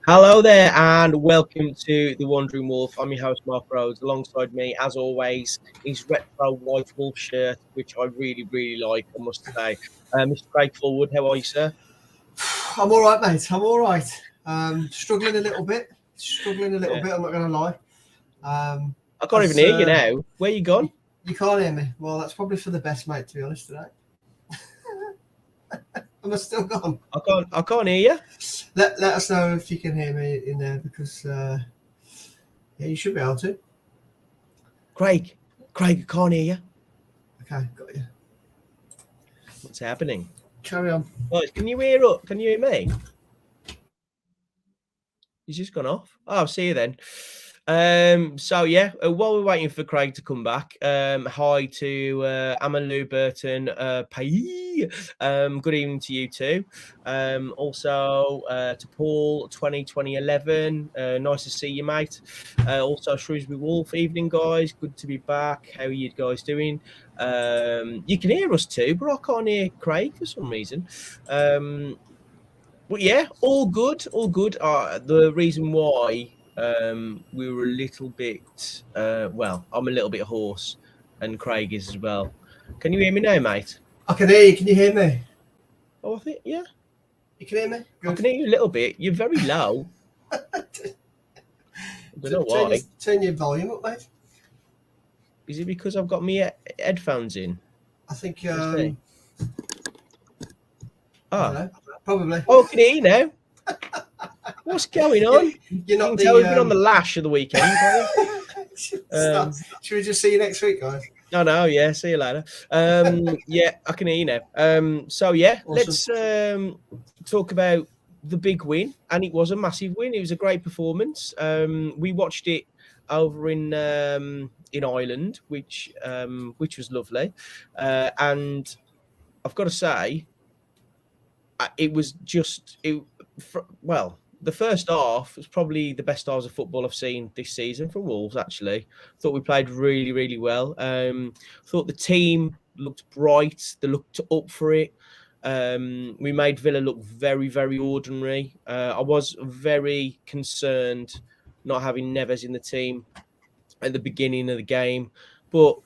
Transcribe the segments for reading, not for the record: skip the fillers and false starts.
Hello there, and welcome to the Wandering Wolf. I'm your host, Mark Rhodes. Alongside me, as always, is retro white wolf shirt, which I really, really like, I must say. Mr. Craig Fullwood, how are you, sir? I'm all right, mate. I'm all right. Struggling a little bit. I'm not going to lie. I can't even hear you now. Where you gone? You can't hear me. Well, that's probably for the best, mate. To be honest, today. Am I still gone? I can't hear you. Let us know if you can hear me in there, because yeah, you should be able to. Craig, I can't hear you. Okay, got you. What's happening? Carry on. Right, can you hear me? He's just gone off. Oh, I'll see you then. So yeah, while we're waiting for Craig to come back, hi to Amalu Burton Pay. Good evening to you too. Also to Paul 2011. Nice to see you, mate. Also Shrewsbury Wolf, evening guys. Good to be back. How are you guys doing? You can hear us too, but I can't hear Craig for some reason. But yeah, all good. The reason why we were a little bit, I'm a little bit hoarse, and Craig is as well. Can you hear me now, mate? I can hear you. Can you hear me? Oh, I think, yeah. You can hear me? Good. I can hear you a little bit. You're very low. I don't know why. Turn your volume up, mate. Is it because I've got my headphones in? I think. Probably. Oh, I can hear you now. What's going on? You're not you've been on the lash of the weekend. Should we just see you next week, guys? No, yeah. See you later. Yeah, I can hear you now. So yeah, awesome. Let's talk about the big win, and it was a massive win. It was a great performance. We watched it over in Ireland, which was lovely, and I've got to say, it was just the first half was probably the best hours of football I've seen this season from Wolves, actually. Thought we played really, really well. Thought the team looked bright. They looked up for it. We made Villa look very, very ordinary. I was very concerned not having Neves in the team at the beginning of the game. But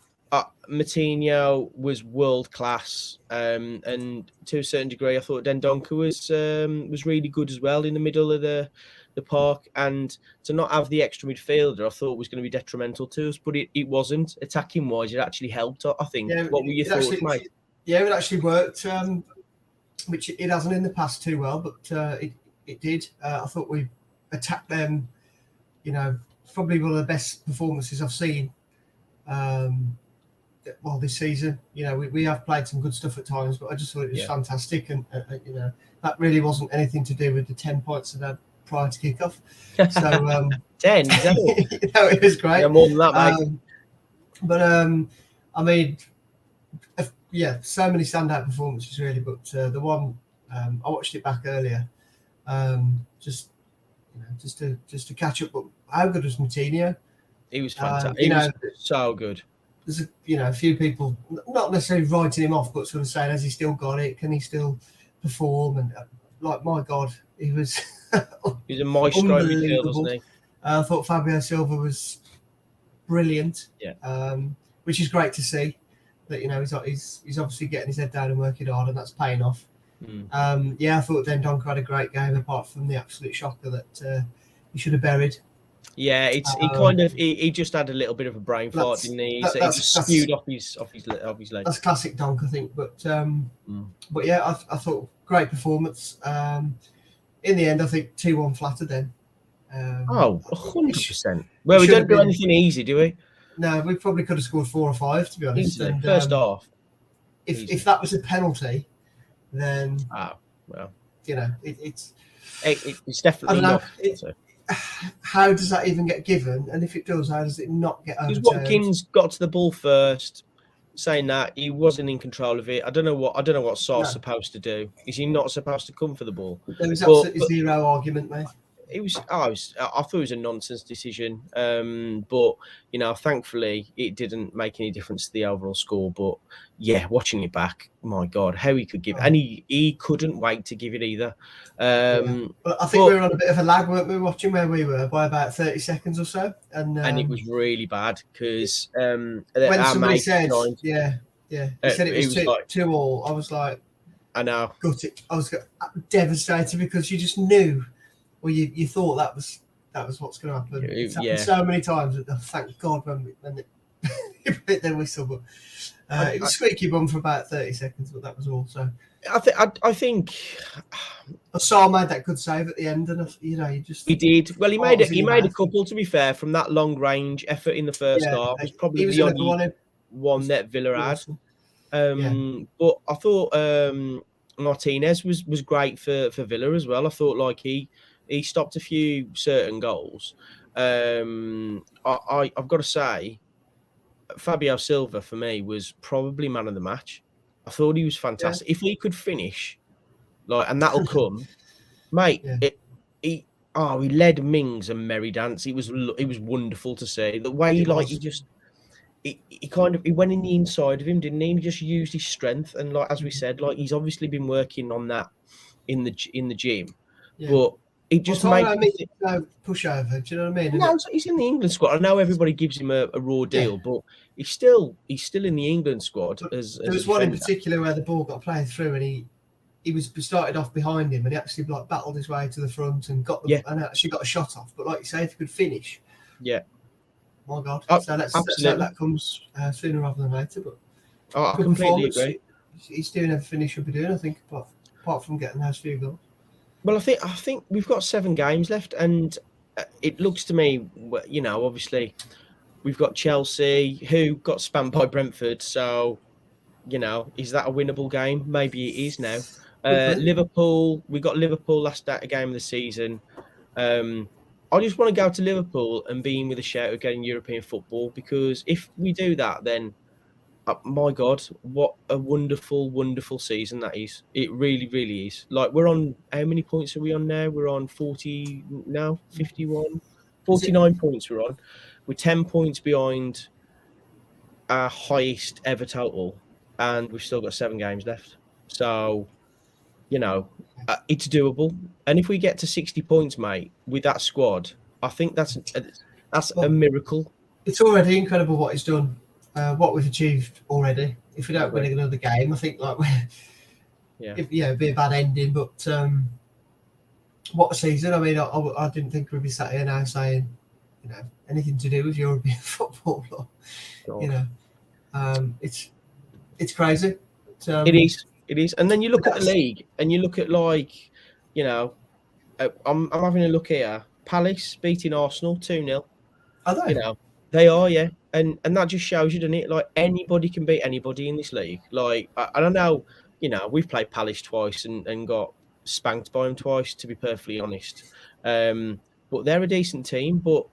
Moutinho was world class, and to a certain degree, I thought Dendoncker was really good as well in the middle of the park. And to not have the extra midfielder, I thought was going to be detrimental to us, but it wasn't. Attacking wise, it actually helped. I think. Yeah, what were your thoughts, mate? Yeah, it actually worked, which it hasn't in the past too well, but it did. I thought we attacked them. You know, probably one of the best performances I've seen. This season, you know, we have played some good stuff at times, but I just thought it was fantastic, and you know, that really wasn't anything to do with the 10 points that I had prior to kickoff. So 10, exactly. You know, it was great. Yeah, more than that, mate. But I mean, so many standout performances really. But the one I watched it back earlier, just to catch up. But how good was Moutinho? He was fantastic. He was so good. There's a few people not necessarily writing him off, but sort of saying, has he still got it? Can he still perform? And like, my God, he was. He's a maestro midfield, wasn't he? I thought Fabio Silva was brilliant. Yeah. Which is great to see. That, you know, he's obviously getting his head down and working hard, and that's paying off. I thought Dendoncker had a great game, apart from the absolute shocker that he should have buried. Yeah, he just had a little bit of a brain fart, didn't he? He just spewed off his leg. That's classic Donk, I think. But yeah, I thought great performance. In the end, I think 2-1 flattered them. 100%. Well, we don't do anything easy, do we? No, we probably could have scored 4 or 5, to be honest. And, first half. If that was a penalty, then you know, it's definitely not. How does that even get given? And if it does, how does it not get overturned? Because Watkins got to the ball first, saying that he wasn't in control of it. I don't know what Sar's supposed to do. Is he not supposed to come for the ball? There was absolutely zero argument, mate. I thought it was a nonsense decision. But thankfully it didn't make any difference to the overall score. But yeah, watching it back, my God, how he could give, and he couldn't wait to give it either. But I think we were on a bit of a lag, weren't we, watching where we were by about 30 seconds or so, and it was really bad because when our somebody mate said, joined, he said it was like, 2-2. I was like, I know. I was devastated because you just knew, or you thought that was what's going to happen. It's happened so many times. Thank God when they hit their whistle, but it was squeaky bum for about 30 seconds, but that was all. So I think Saul made that good save at the end, and you just he did. Well, he made a couple. To be fair, from that long range effort in the first half, was probably the only one that Villa had. But I thought Martinez was great for Villa as well. I thought like he stopped a few certain goals. I've got to say, Fabio Silva for me was probably man of the match. I thought he was fantastic. If he could finish, and that'll come, mate. He led Mings and Merry Dance. It was wonderful to see the way he went in the inside of him, didn't he? He just used his strength, and as we said, he's obviously been working on that in the gym, but it just made no pushover. Do you know what I mean? No, he's in the England squad. I know everybody gives him a raw deal, but he's still in the England squad. There was one in particular where the ball got played through, and he started off behind him, and he actually battled his way to the front and and actually got a shot off. But like you say, if he could finish, my God. So let's hope that comes sooner rather than later. But I completely agree. He's doing everything he should be doing, I think, apart from getting those few goals. Well, I think we've got 7 games left, and it looks to me, obviously we've got Chelsea who got spanked by Brentford. So, is that a winnable game? Maybe it is now. Liverpool, we got Liverpool last game of the season. I just want to go to Liverpool and be in with a shout of getting European football, because if we do that, then my God, what a wonderful, wonderful season that is. It really, really is. We're on, how many points are we on now? We're on 40 now, 51, 49 points we're on. We're 10 points behind our highest ever total, and we've still got 7 games left. So, it's doable. And if we get to 60 points, mate, with that squad, I think that's a miracle. It's already incredible what he's done. What we've achieved already. If we don't win another game, I think it'd be a bad ending. But what a season! I mean, I didn't think we'd be sat here now saying, anything to do with European football. It's crazy. It is. And then you look at the league, and you look at I'm having a look here. Palace beating Arsenal 2-0. Are they? They are, yeah. And that just shows you, doesn't it? Anybody can beat anybody in this league. I don't know, we've played Palace twice and got spanked by them twice, to be perfectly honest. But they're a decent team, but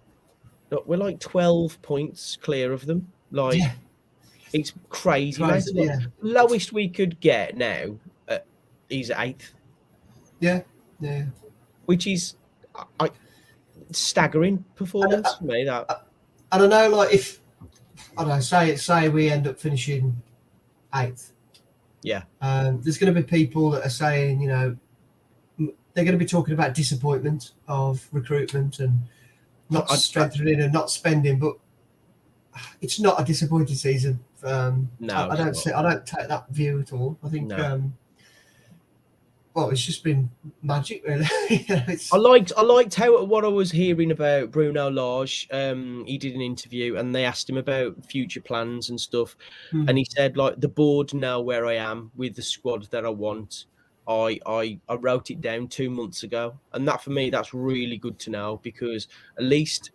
we're 12 points clear of them. It's crazy, mate. Lowest we could get now is 8th. Yeah. Which is staggering performance for me, that. And I know, if say we end up finishing 8th. Yeah. There's going to be people that are saying, they're going to be talking about disappointment of recruitment and not strengthening and not spending, but it's not a disappointing season. No, I don't take that view at all. I think it's just been magic, really. I liked how what I was hearing about Bruno Lage. He did an interview and they asked him about future plans and stuff, and he said the board know where I am with the squad that I want. I wrote it down 2 months ago, and that for me, that's really good to know, because at least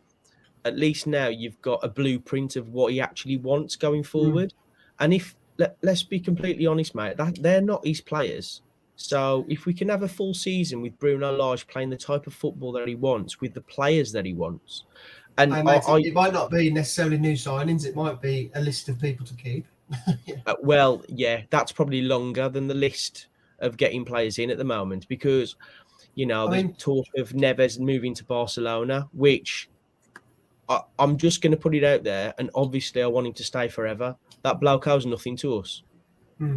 now you've got a blueprint of what he actually wants going forward. And if let's be completely honest, mate, that they're not his players. So if we can have a full season with Bruno Lage playing the type of football that he wants with the players that he wants, and it might not be necessarily new signings, it might be a list of people to keep. That's probably longer than the list of getting players in at the moment, because You know, I there's mean, talk of Neves moving to Barcelona, which I'm just going to put it out there, and obviously I want him to stay forever. That bloke owes nothing to us.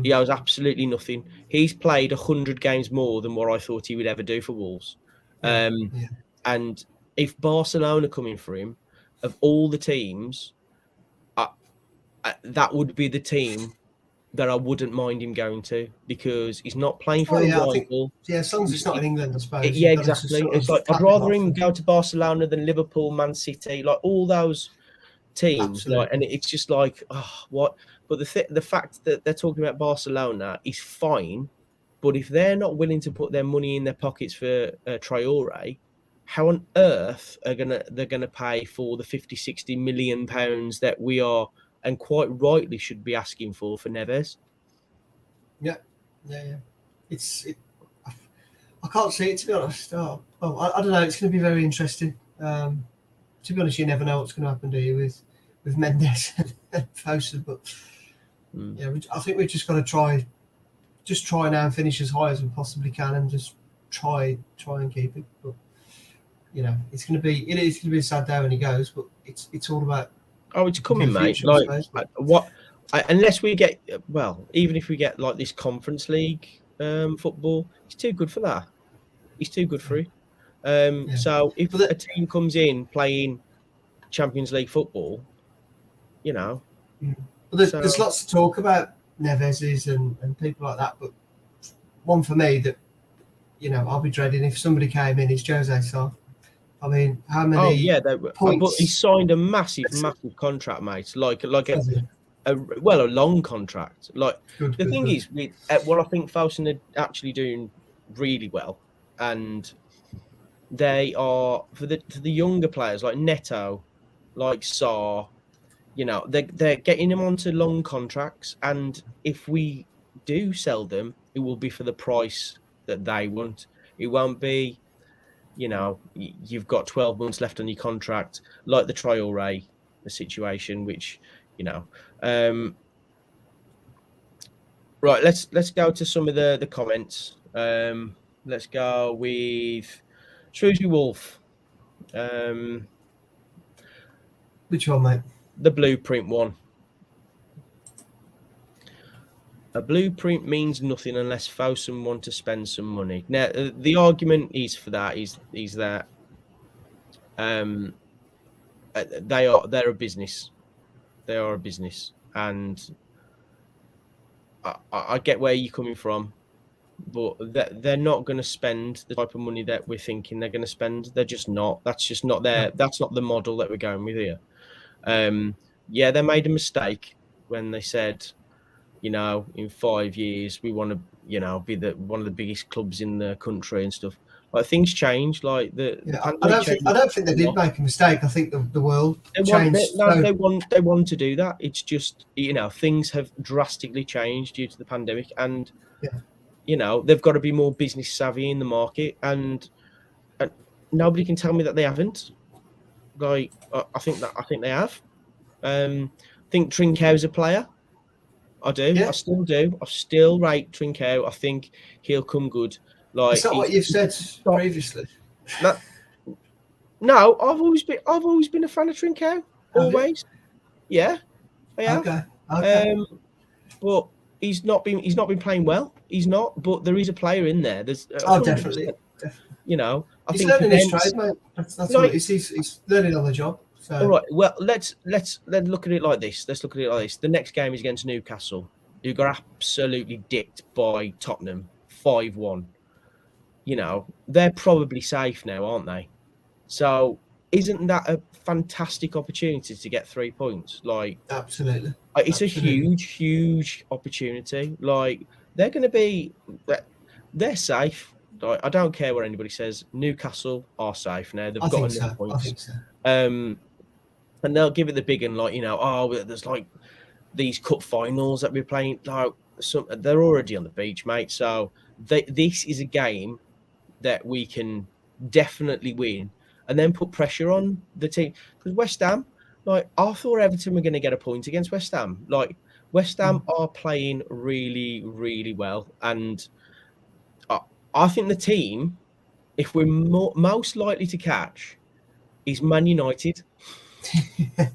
He owes absolutely nothing. He's played 100 games more than what I thought he would ever do for Wolves. yeah, Um, yeah. and if Barcelona come in for him, of all the teams, that would be the team that I wouldn't mind him going to, because he's not playing Oh for a yeah, I think rival. as long as it's not in England, I suppose Yeah, you've got to just exactly. sort It's of like I'd tap him rather off. him And, go to Barcelona than Liverpool, Man City, like all those teams. Like, and absolutely. it's just like, oh, what? But the fact that they're talking about Barcelona is fine, but if they're not willing to put their money in their pockets for Traore, how on earth they're gonna pay for the 50, 60 million pounds that we are, and quite rightly should be asking for Neves? Yeah, yeah, yeah. It's I can't see it, to be honest. I don't know. It's going to be very interesting. To be honest, you never know what's going to happen, do you, with Mendes and Fosu? But yeah, I think we've just got to try now and finish as high as we possibly can, and just try and keep it. But you know, it is going to be a sad day when he goes. But it's all about Oh, it's for the coming, mate. future, I Like, suppose. But unless we get, well, even if we get like this Conference League football, he's too good for that. He's too good for it. yeah, So but if a team comes in playing Champions League football, you know, there's so lots to talk about Neves's and people like that. But one for me that I'll be dreading if somebody came in is Jose Sa. I mean, how oh many yeah, but he points signed a massive contract, mate. Like has he? a long contract. Like Good, the good, thing good. is, with what I think Falson are actually doing really well, and they are for the younger players like Neto, like Saar, they're getting them onto long contracts, and if we do sell them, it will be for the price that they want. It won't be, you've got 12 months left on your contract, like the Traore situation, which, you know. Right, let's go to some of the comments. Let's go with Shrewsbury Wolf. Which one, mate? The blueprint one. A blueprint means nothing unless Fosun want to spend some money. Now, the argument is for that is that they're a business. They are a business, and I get where you're coming from, but they're not going to spend the type of money that we're thinking they're going to spend. They're just not. That's just not No. their. That's not the model that we're going with here. Yeah, they made a mistake when they said, in 5 years we want to, be one of the biggest clubs in the country and stuff. Like things change. Like the Yeah, pandemic changed I don't think they a did lot. make a mistake. I think the world They want they, changed. no, So they want to do that. It's just things have drastically changed due to the pandemic, and yeah, they've got to be more business savvy in the market, and nobody can tell me that they haven't. Like I think they have. I think Trincão's a player. I do. I yeah. still do. I still rate Trincão. I think he'll come good. It's Like not what you've said got previously. that. No, I've always been a fan of Trincão. Have you? Always. Yeah, I have. Okay, okay. Um, but he's not been playing well. He's not. But there is a player in there. There's Oh, 100%. definitely. I He's think learning his events trade, mate. That's all it like. is. He's learning on the job. All So right. Well, let's look at it like this. Let's look at it like this. The next game is against Newcastle, who got absolutely dicked by Tottenham 5-1. They're probably safe now, aren't they? So isn't that a fantastic opportunity to get 3 points? Like, absolutely, it's a absolutely. huge opportunity. Like, they're going to be, they're safe. Like, I don't care what anybody says. Newcastle are safe now. They've I got think enough so. I points. think so. And they'll give it the big one, like, there's like these cup finals that we're playing. Like, they're already on the beach, mate. So this is a game that we can definitely win, and then put pressure on the team. Because West Ham, like, I thought Everton were going to get a point against West Ham. Like, West Ham are playing really, really well, and I think the team if we're most likely to catch, is Man United. I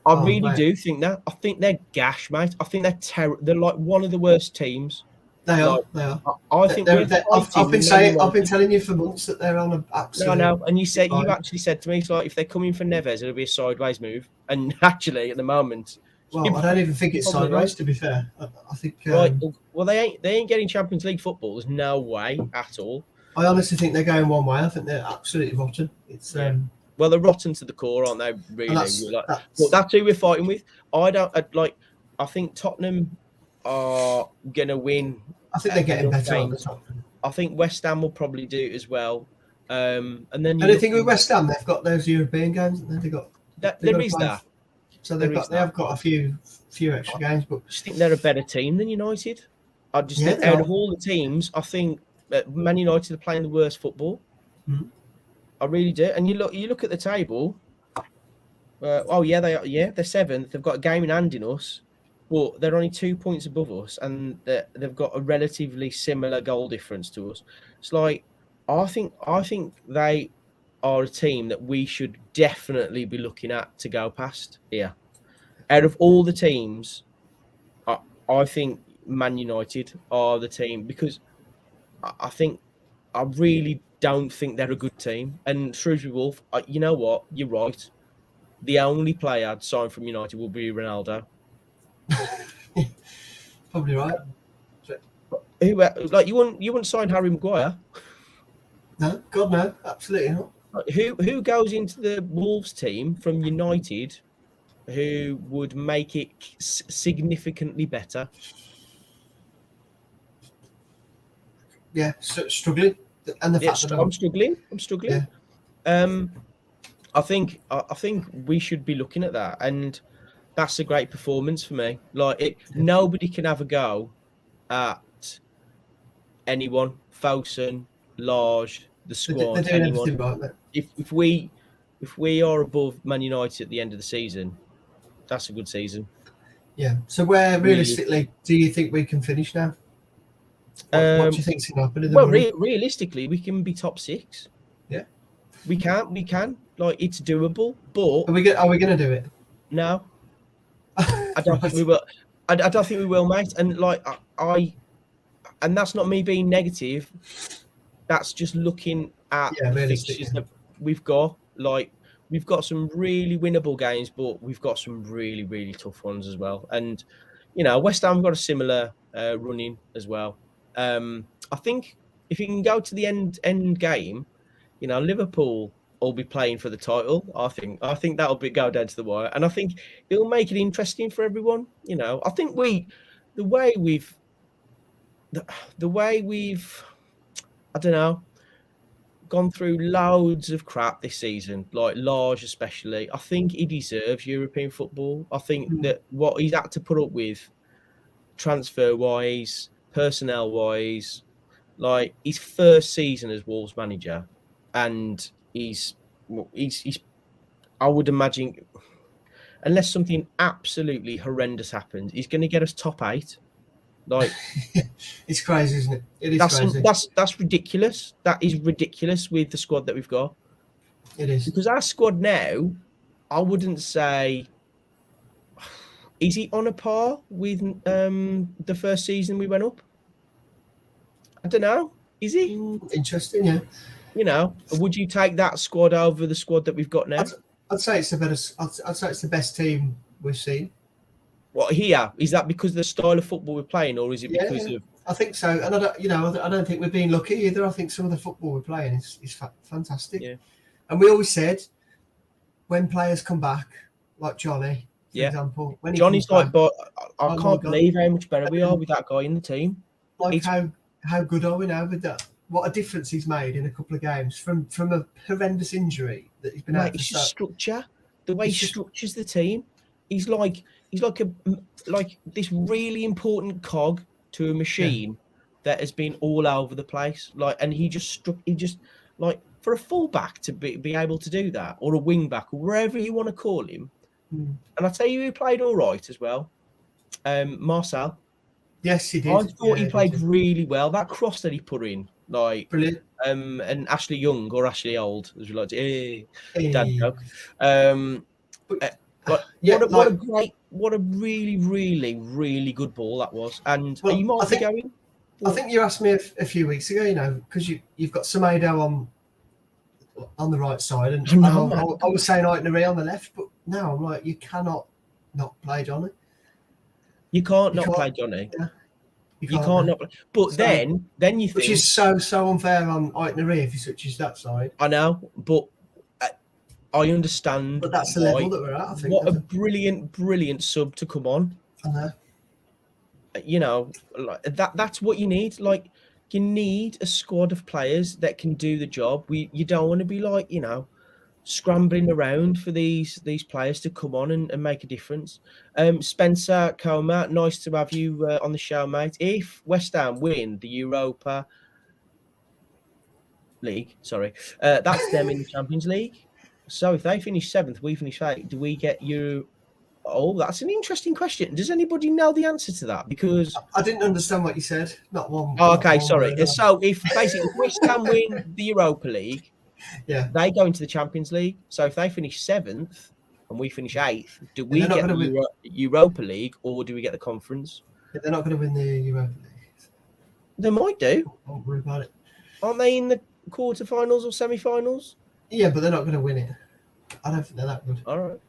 Oh, really mate. do think that. I think they're gash, mate. I think they're like one of the worst teams. They are. Like, They are. I think we're I've fighting been with Man saying. I've been United. telling you for months that they're on an No, absolute no, and you decline. actually said to me, it's like if they're coming for Neves, it'll be a sideways move. And actually, at the moment, Well, I don't even think you're it's probably right. sideways. To be fair, I think. Right. Well, they ain't getting Champions League football. There's no way at all. I honestly think they're going one way. I think they're absolutely rotten. It's Yeah. Well, they're rotten to the core, aren't they? and Really. that's Well, that's who we're fighting with. I don't like. I think Tottenham are gonna win I think they're getting enough better on the games. top. I think West Ham will probably do it as well. And then you And I look. think with West Ham, they've got those European games. Haven't they? They've There got to is play. that. So There they is have that. got a few extra games, but I just think they're a better team than United. I just Yeah, think they out are. of all the teams, I think that Man United are playing the worst football. Mhm. I really do. And you look at the table. Oh yeah, they're seventh. They've got a game in hand in us, but they're only 2 points above us, and they've got a relatively similar goal difference to us. It's like I think they are a team that we should definitely be looking at to go past here. Out of all the teams, I think Man United are the team because I think I really don't think they're a good team. And Shrewsbury Wolf, you know what? You're right. The only player I'd sign from United will be Ronaldo. Probably right. Who like you wouldn't sign Harry Maguire? No, God no, absolutely not. Like, who goes into the Wolves team from United who would make it significantly better? Yeah, struggling, and the Yeah, fact that I'm struggling. yeah, I think we should be looking at that, and that's a great performance for me. Nobody can have a go at anyone, Fosun, Large, the they're squad, doing anyone. everything right. Mate. If we are above Man United at the end of the season, that's a good season. Yeah. So where Really. realistically do you think we can finish now? What do you think's going to happen in the Well, running? realistically, we can be top 6. Yeah. We can. Like, it's doable, but Are we going to do it? no, I don't think we will. I don't think we will, mate. And like and that's not me being negative. That's just looking at Yeah, the realistic, fixtures yeah. that we've got. Like, we've got some really winnable games, but we've got some really, really tough ones as well. And West Ham got a similar running as well. I think if you can go to the end game, Liverpool will be playing for the title. I think that'll go down to the wire, and I think it'll make it interesting for everyone. I think the way we've, I don't know, gone through loads of crap this season, like Large especially. I think he deserves European football. I think that what he's had to put up with, transfer wise, personnel wise, like his first season as Wolves manager, and he's I would imagine, unless something absolutely horrendous happens, he's going to get us top 8. Like, It's crazy, isn't it? It is crazy. That's ridiculous. That is ridiculous with the squad that we've got. It is. Because our squad now, I wouldn't say, is he on a par with the first season we went up? I don't know. Is he? Interesting, yeah. Would you take that squad over the squad that we've got now? I'd say it's I'd say it's the best team we've seen. What here? Is that because of the style of football we're playing, or is it because of? I think so, and I don't think we're being lucky either. I think some of the football we're playing is fantastic. Yeah. And we always said when players come back, like Johnny, for example, when Johnny's back, but I can't believe how much better we are with that guy in the team. Like how good are we now with that? What a difference he's made in a couple of games from a horrendous injury that he's been out. It's just structure. The way he structures the team. He's like this really important cog to a machine that has been all over the place. And he just for a fullback to be able to do that, or a wing back, or wherever you want to call him. And I tell you, who played all right as well. Marcel. Yes, he did. I thought he played really well. That cross that he put in Like, Brilliant. and Ashley Young or Ashley Old, as we like to, dad Hey. joke. Um, But like, yeah, what a like, great, what a really, really, really good ball that was. And you well, might be going. I think you asked me a few weeks ago, you know, because you've got Semedo on the right side, and I know, I man. was saying Aitnery on the left, but now I'm like, you cannot not play Johnny. You can't You not can't. play Johnny. Yeah, you You can't. can't not. But So, then you which think, is so unfair on Aitnery if he switches that side. I know, but I understand But that's the level why. that we're at, I think. What a brilliant, brilliant sub to come on. I know. You know, like that's what you need. Like, you need a squad of players that can do the job. You don't want to be like, you know, scrambling around for these players to come on and make a difference. Spencer Comer, nice to have you on the show, mate. If West Ham win the Europa League, sorry, that's them in the Champions League. So if they finish 7th, we finish 8th, do we get you? Oh, that's an interesting question. Does anybody know the answer to that? Because I didn't understand what you said. Not one. oh, Not okay, one sorry. word. So if basically if West Ham win the Europa League, Yeah, they go into the Champions League. So if they finish 7th and we finish 8th, do and we they're not get going the to win. Europa League or do we get the conference? They're not going to win the Europa League. They might do. Don't worry about it. Aren't they in the quarterfinals or semi-finals? Yeah, but they're not going to win it. I don't think they're that good. All right.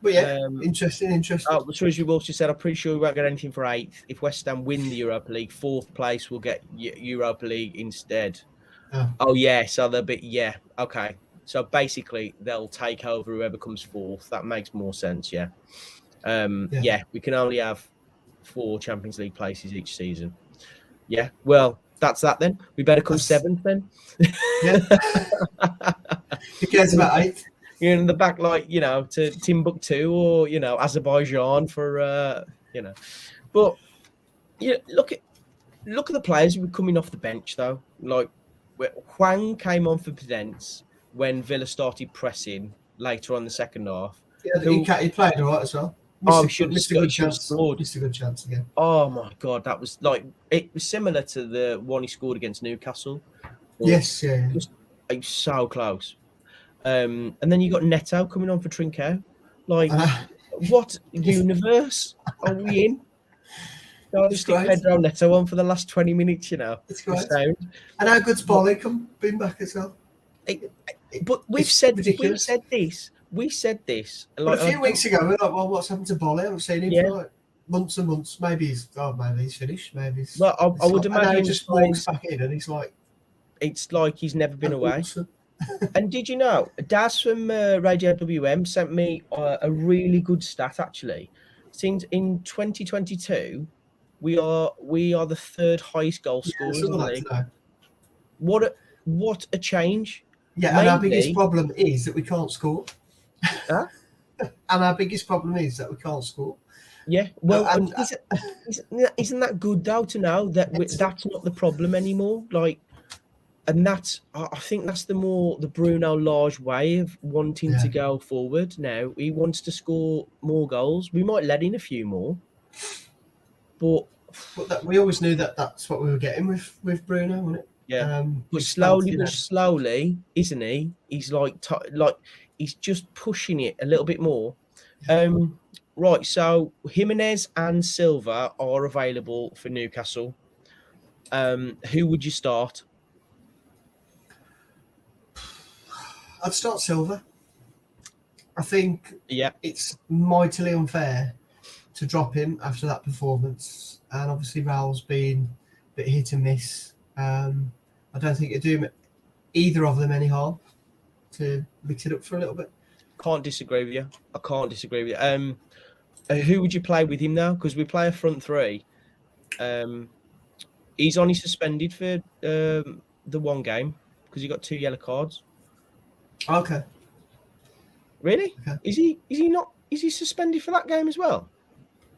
But yeah, interesting. Oh, Shrewsbury Wolves just said, I'm pretty sure we won't get anything for 8th. If West Ham win the Europa League, 4th place will get Europa League instead. Oh yeah, so they'll be, yeah, okay. So basically, they'll take over whoever comes 4th. That makes more sense, yeah. Yeah, we can only have 4 Champions League places each season. Yeah, well, that's that then. We better come 7th then. Yeah. Who cares about 8th? You're in the back, like, you know, to Timbuktu or, you know, Azerbaijan for, you know. But yeah, look at the players who were coming off the bench though. Like, Hwang came on for Pedence when Villa started pressing later on the second half. Yeah, he played all right as well. Missed a good chance again. Oh my god, that was like, it was similar to the one he scored against Newcastle. Yes, yeah. It was so close. And then you got Neto coming on for Trincao. Like, what universe are we in? No, just stick Pedro Neto on for the last 20 minutes, you know. It's great. And how good's Bolly been back as well? But we said this. Like, a few weeks ago, we were like, well, what's happened to Bolly? I haven't seen him for like months and months. Maybe he's finished. Maybe he's... Well, I would imagine he just walks back in and he's like... It's like he's never been away. And did you know, Daz from Radio WM sent me a really good stat, actually. Since in 2022, we are the 3rd highest goal scorers in the league. What a change. Yeah, and our biggest problem is that we can't score. Huh? And our biggest problem is that we can't score. Yeah, well, isn't that good though to know that that's not the problem anymore? Like, and I think that's the Bruno Lage way of wanting to go forward. Now he wants to score more goals. We might let in a few more, but we always knew that that's what we were getting with Bruno, wasn't it? Yeah, but slowly, isn't he? He's like he's just pushing it a little bit more. Right, so Jimenez and Silva are available for Newcastle. Who would you start? I'd start Silva. I think it's mightily unfair to drop him after that performance, and obviously Raul's been a bit hit and miss. I don't think it'd do either of them any harm to mix it up for a little bit. Can't disagree with you. I can't disagree with you. Who would you play with him now? Because we play a front three. He's only suspended for the one game because he got 2 yellow cards. Okay. Really? Okay. Is he not? Is he suspended for that game as well?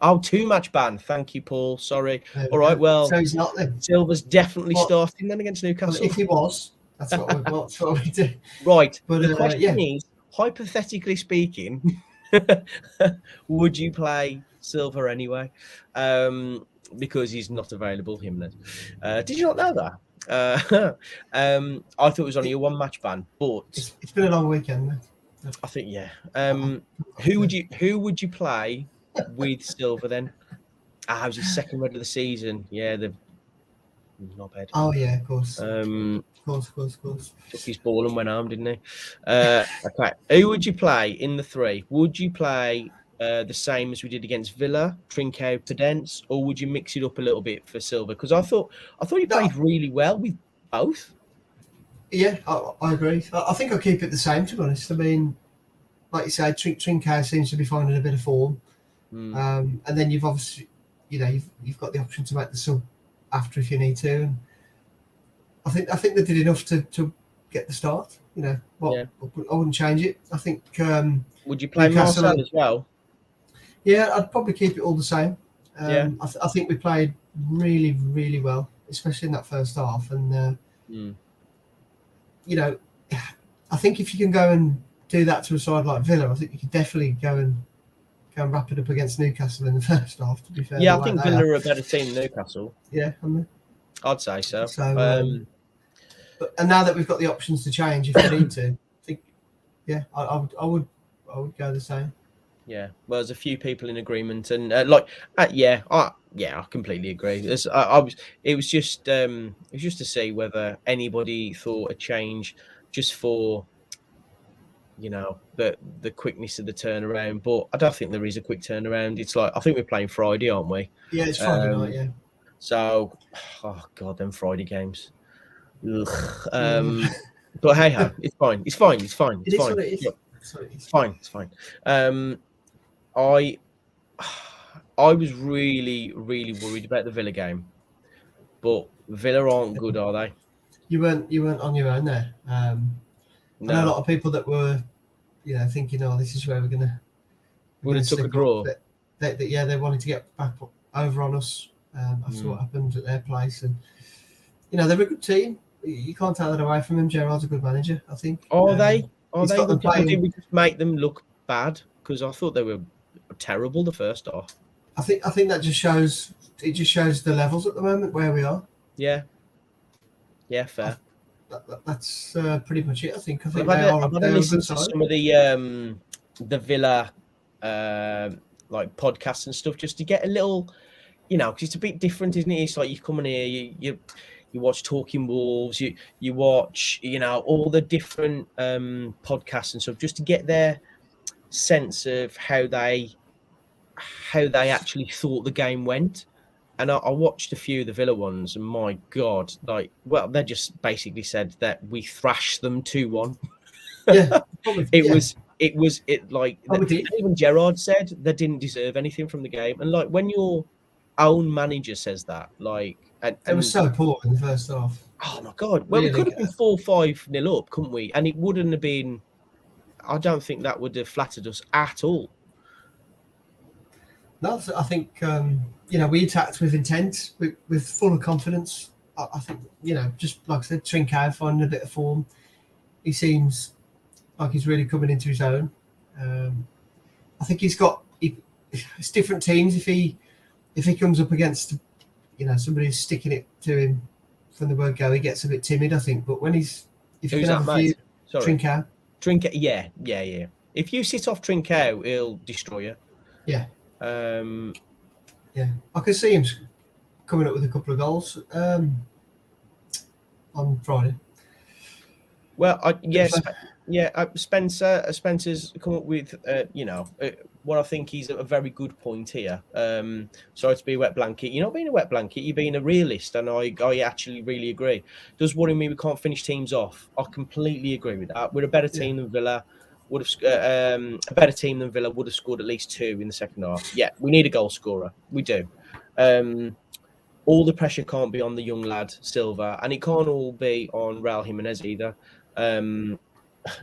Oh, 2-match ban. Thank you, Paul. Sorry. All right. Well, so he's not then. Silva's definitely starting then against Newcastle. Well, if he was, that's what we do. Right. But the question is, hypothetically speaking, would you play Silva anyway? Because he's not available, Jimenez. Did you not know that? I thought it was only a one match ban, but It's been a long weekend, mate. I think yeah. I- Who would you play with Silver then? Ah, it was his second red of the season. Yeah, the not bad. Oh yeah, of course, Um, of course. took his ball and went home, didn't he? Okay, who would you play in the three? Would you play the same as we did against Villa, Trincao, Pedence, or would you mix it up a little bit for Silva? Because I thought he No, played really well with both. yeah, I agree. I think I'll keep it the same, to be honest. I mean, like you say, Trincao seems to be finding a bit of form, Mm, and then you've obviously, you've got the option to make the sub after if you need to. And I think they did enough to get the start. yeah. I wouldn't change it. I think Would you play Newcastle. Marcel as well? Yeah, I'd probably keep it all the same. Yeah. I think we played really, really well, especially in that first half. And Mm, you know, I think if you can go and do that to a side like Villa, I think you could definitely go and wrap it up against Newcastle in the first half. To be fair, yeah, the I way think they are. Villa are a better team than Newcastle. Yeah, haven't I'd say they? so. So, and now that we've got the options to change if we need to, I think, yeah, I would go the same. Yeah, well, there's a few people in agreement, and I completely agree. It was just to see whether anybody thought a change just for the quickness of the turnaround. But I don't think there is a quick turnaround. It's like I think we're playing Friday, aren't we? Yeah, it's Friday night. Yeah. So, oh god, them Friday games. Ugh. Mm. But hey ho, it's fine. It's fine. It's fine. It It's is fine. what it is. Look, It's what it it's is. fine. It's fine. I I was really, really worried about the Villa game, but Villa aren't good, are they? You weren't on your own there. I know a No, lot of people that were, thinking, oh, this is where we're would gonna have took a slip up. draw. They wanted to get back over on us after what happened at their place, and they're a good team. You can't take that away from him. Gerard's a good manager, I think. Are they? Are He's they? got them Or did playing. we just make them look bad? Because I thought they were terrible the first half. I think that just shows the levels at the moment where we are. Yeah, yeah, fair. That's pretty much it. I think I've they had a, are I've had a they're a listen good to side. some of the Villa like podcasts and stuff just to get a little, because it's a bit different, isn't it? It's like you come in here, you watch Talking Wolves, you watch all the different podcasts and stuff just to get their sense of how they actually thought the game went. And I watched a few of the Villa ones, and my God, they just basically said that we thrashed them 2-1. Yeah, probably. Yeah, Like probably did. even Gerard said they didn't deserve anything from the game, and like when your own manager says that, like They were and so poor in the first half. oh my God, well we Really. could have been 4-5-0 up, couldn't we? And it wouldn't have been. I don't think that would have flattered us at all. No, I think we attacked with intent, with full of confidence. I think just like I said, Trincao finding a bit of form. He seems like he's really coming into his own. I think it's different teams if he comes up against somebody who's sticking it to him from the word go, he gets a bit timid. I think, but if you Who's can that, have a few mate? Sorry, Trincao, Trincao. Yeah. If you sit off Trincao, he'll destroy you. yeah, Um, I can see him coming up with a couple of goals on Friday. Well, Spencer's come up with, what I think is a very good point here. Sorry to be a wet blanket. You're not being a wet blanket. You're being a realist, and I actually really agree. It does worry me we can't finish teams off. I completely agree with that. We're a better team than Villa. A better team than Villa would have scored at least 2 in the second half. Yeah, we need a goal scorer. We do. All the pressure can't be on the young lad Silva, and it can't all be on Raul Jimenez either. And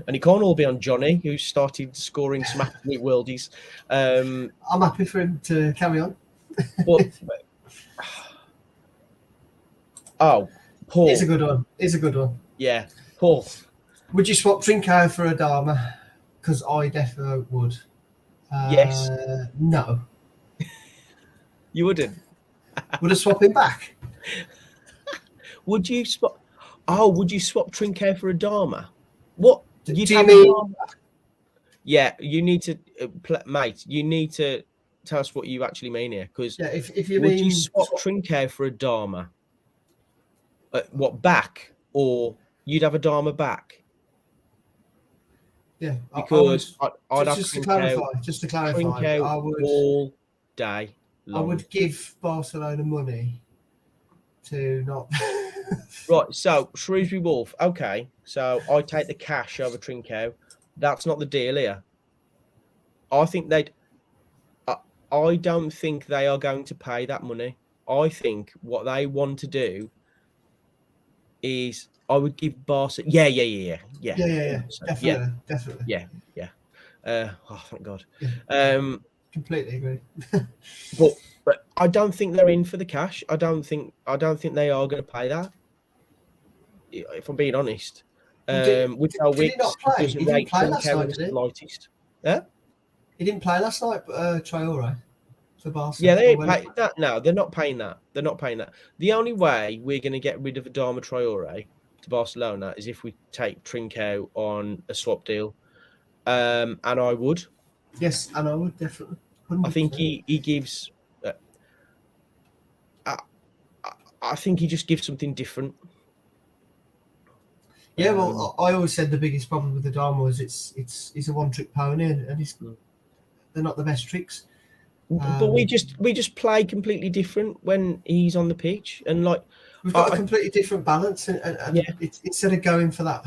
it can't all be on Johnny, who started scoring some absolute worldies. I'm happy for him to carry on. But Paul. It's a good one. It's a good one. Yeah, Paul. Would you swap Trincao for Adama? Because I definitely would. Yes. No. You wouldn't. Would I swap him back? Would you swap? Oh, would you swap Trinko for Adama? What? You'd Do you have mean? Adama? Yeah, you need to, mate. You need to tell us what you actually mean here. Because Yeah, if you would you mean swap Trinko for Adama? What, back, or you'd have Adama back? yeah, I would. Because I'd have Just to clarify, Trinko I would. all day I long. would give Barcelona money to not. Right, so Shrewsbury Wolf. Okay, so I take the cash over Trinko. That's not the deal here. I think they'd. I don't think they are going to pay that money. I think what they want to do is I would give Barca. Yeah. Yeah, 100%. definitely. Yeah. Oh, thank God. Yeah, completely agree. but I don't think they're in for the cash. I don't think they are going to pay that. If I'm being honest, with our Did he Wicks, not play? doesn't He didn't rate play last Trinko night, in the did he? slightest. Yeah. He didn't play last night, but Traore for Barca. Yeah, they ain't paying that. No, they're not paying that. The only way we're going to get rid of Adama Traore to Barcelona is if we take Trinko on a swap deal. And I would. Yes, and I would definitely. 100%. I think he gives. I think he just gives something different. Yeah, well, I always said the biggest problem with Adama was it's a one-trick pony, and they're not the best tricks. But we just play completely different when he's on the pitch, and like we've got a completely different balance. And yeah. Instead of going for that